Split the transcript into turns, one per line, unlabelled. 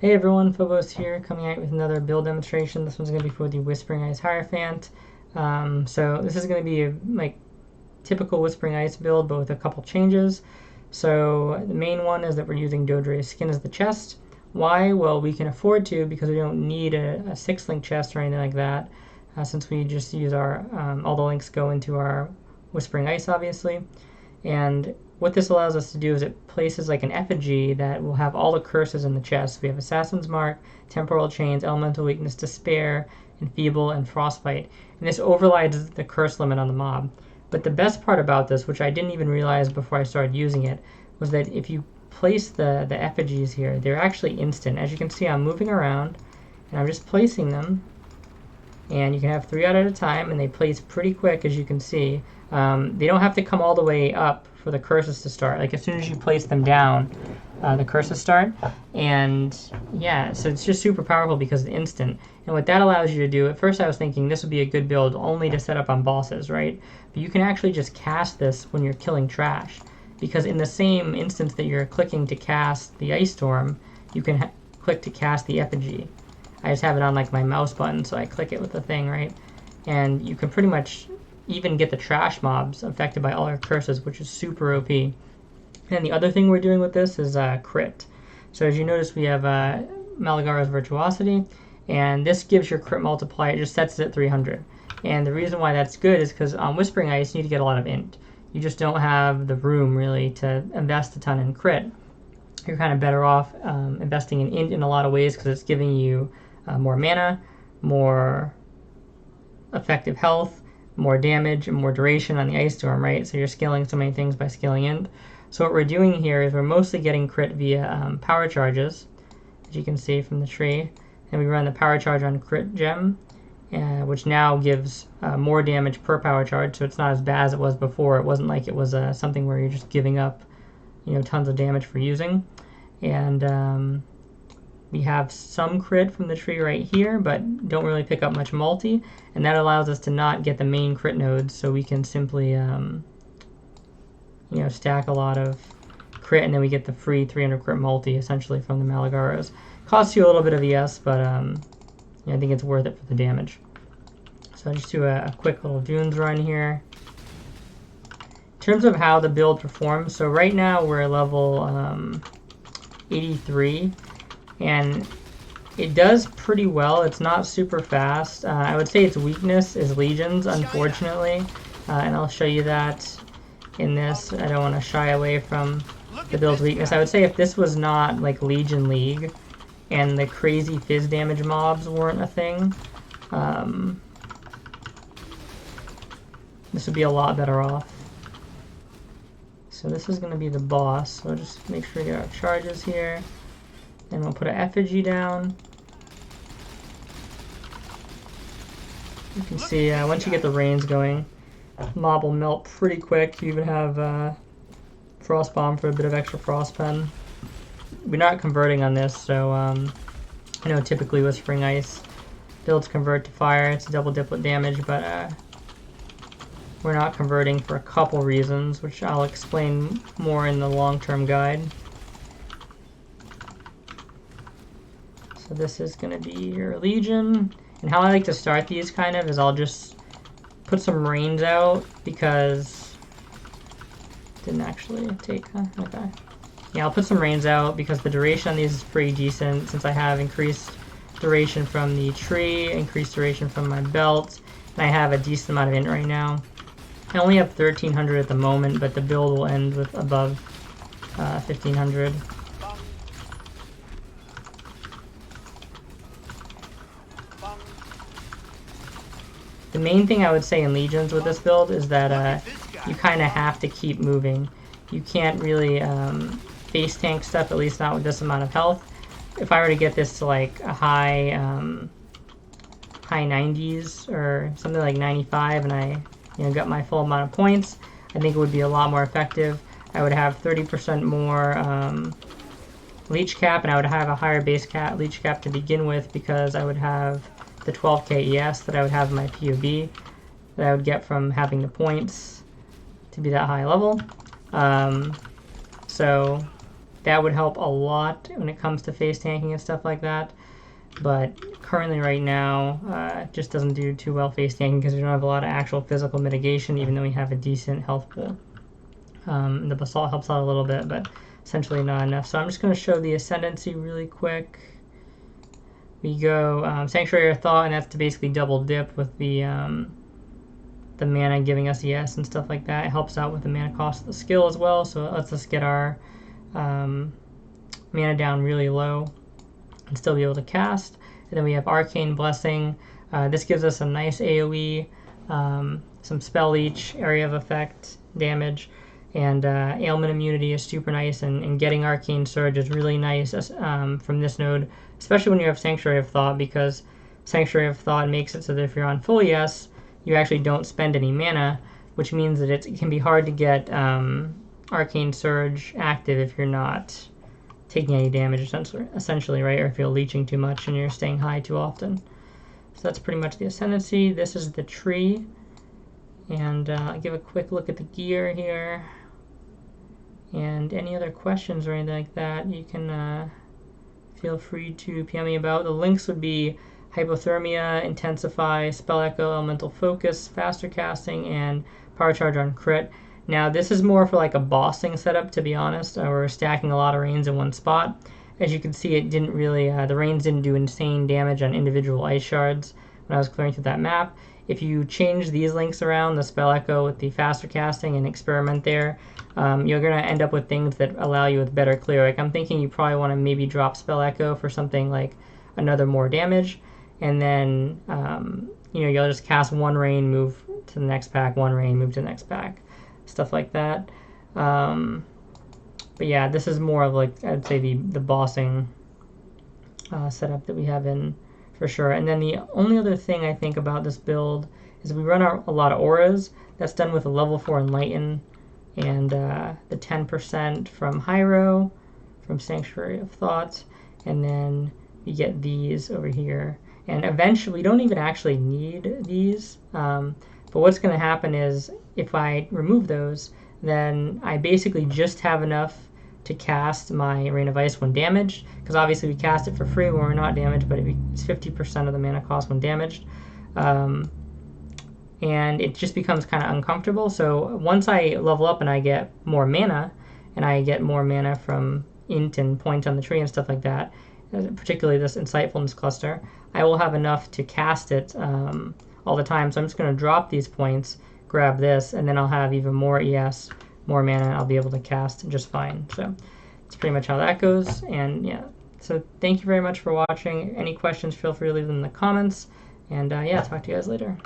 Hey everyone, Phobos here, coming out with another build demonstration. This one's going to be for the Whispering Ice Hierophant. So this is going to be a typical Whispering Ice build, but with a couple changes. So the main one is that we're using Dodrae's skin as the chest. Why? Well, we can afford to because we don't need a 6-link chest or anything like that, since we just use our all the links go into our Whispering Ice, obviously. And what this allows us to do is it places like an effigy that will have all the curses in the chest. We have Assassin's Mark, Temporal Chains, Elemental Weakness, Despair, Enfeeble, and Frostbite. And this overrides the curse limit on the mob. But the best part about this, which I didn't even realize before I started using it, was that if you place the effigies here, they're actually instant. As you can see, I'm moving around, and I'm just placing them. And you can have 3 out at a time, and they place pretty quick, as you can see. They don't have to come all the way up for the curses to start. Like as soon as you place them down, the curses start. And yeah, so it's just super powerful because it's instant. And what that allows you to do, at first I was thinking this would be a good build only to set up on bosses, right? But you can actually just cast this when you're killing trash. Because in the same instance that you're clicking to cast the Ice Storm, you can click to cast the effigy. I just have it on like my mouse button, so I click it with the thing, right? And you can pretty much even get the trash mobs affected by all our curses, which is super OP. And the other thing we're doing with this is crit. So as you notice, we have Malagara's Virtuosity, and this gives your crit multiplier, it just sets it at 300. And the reason why that's good is because on Whispering Ice, you need to get a lot of int. You just don't have the room, really, to invest a ton in crit. You're kind of better off investing in int in a lot of ways because it's giving you more mana, more effective health, more damage, and more duration on the Ice Storm, right? So you're scaling so many things by scaling int. So what we're doing here is we're mostly getting crit via power charges, as you can see from the tree. And we run the power charge on crit gem, which now gives more damage per power charge, so it's not as bad as it was before. It wasn't like it was something where you're just giving up, tons of damage for using. And we have some crit from the tree right here, but don't really pick up much multi, and that allows us to not get the main crit nodes, so we can simply stack a lot of crit, and then we get the free 300 crit multi essentially from the Malagaras. Costs you a little bit of ES, but I think it's worth it for the damage. So I'll just do a quick little Dunes run here. In terms of how the build performs, so right now we're level 83, and it does pretty well. It's not super fast. I would say its weakness is legions, unfortunately, and I'll show you that in this. I don't want to shy away from the build's weakness. I would say if this was not like Legion League and the crazy fizz damage mobs weren't a thing, this would be a lot better off. So this is going to be the boss, so just make sure we get our charges here. And we'll put an effigy down. You can see once you get the rains going, mob will melt pretty quick. You even have Frost Bomb for a bit of extra frost pen. We're not converting on this, so I know typically with Whispering Ice builds convert to fire. It's double diplet damage, but we're not converting for a couple reasons, which I'll explain more in the long-term guide. So this is going to be your Legion. And how I like to start these kind of is I'll just put some rains out because didn't actually take, okay. Yeah, I'll put some rains out because the duration on these is pretty decent since I have increased duration from the tree, increased duration from my belt, and I have a decent amount of int right now. I only have 1300 at the moment, but the build will end with above 1500. The main thing I would say in Legions with this build is that you kind of have to keep moving. You can't really face tank stuff, at least not with this amount of health. If I were to get this to like a high 90s or something like 95 and I got my full amount of points, I think it would be a lot more effective. I would have 30% more leech cap, and I would have a higher base cap leech cap to begin with because I would have the 12k ES that I would have in my PoB that I would get from having the points to be that high level. So that would help a lot when it comes to face tanking and stuff like that. But currently right now, it just doesn't do too well face tanking because we don't have a lot of actual physical mitigation, even though we have a decent health pool. The Basalt helps out a little bit, but essentially not enough. So I'm just going to show the Ascendancy really quick. We go Sanctuary of Thought, and that's to basically double dip with the mana giving us ES and stuff like that. It helps out with the mana cost of the skill as well, so it lets us get our mana down really low and still be able to cast. And then we have Arcane Blessing. This gives us a nice AoE, some Spell Leech, Area of Effect, damage, and Ailment Immunity is super nice, and getting Arcane Surge is really nice from this node, especially when you have Sanctuary of Thought, because Sanctuary of Thought makes it so that if you're on full ES, you actually don't spend any mana, which means that it can be hard to get Arcane Surge active if you're not taking any damage, essentially, right? Or if you're leeching too much and you're staying high too often. So that's pretty much the Ascendancy. This is the tree. And I'll give a quick look at the gear here. And any other questions or anything like that, you can feel free to PM me about. The links would be Hypothermia, Intensify, Spell Echo, Elemental Focus, Faster Casting, and Power Charge on Crit. Now this is more for like a bossing setup, to be honest. We're stacking a lot of Rains in one spot. As you can see, it didn't really, the Rains didn't do insane damage on individual ice shards when I was clearing through that map. If you change these links around, the Spell Echo with the faster casting, and experiment there, you're going to end up with things that allow you with better clear. Like I'm thinking you probably want to maybe drop Spell Echo for something like another more damage, and then you'll just cast one Rain, move to the next pack, one Rain, move to the next pack, stuff like that. But yeah, this is more of like, I'd say the bossing setup that we have in for sure. And then the only other thing I think about this build is we run a lot of auras. That's done with a level 4 Enlighten and the 10% from Hyro, from Sanctuary of Thought, and then you get these over here. And eventually, we don't even actually need these, but what's going to happen is if I remove those, then I basically just have enough to cast my Rain of Ice when damaged, because obviously we cast it for free when we're not damaged, but it's 50% of the mana cost when damaged. And it just becomes kind of uncomfortable. So once I level up and I get more mana, and I get more mana from int and point on the tree and stuff like that, particularly this Insightfulness cluster, I will have enough to cast it all the time. So I'm just going to drop these points, grab this, and then I'll have even more ES, more mana, I'll be able to cast just fine. So that's pretty much how that goes. And yeah, so thank you very much for watching. Any questions, feel free to leave them in the comments. And yeah, talk to you guys later.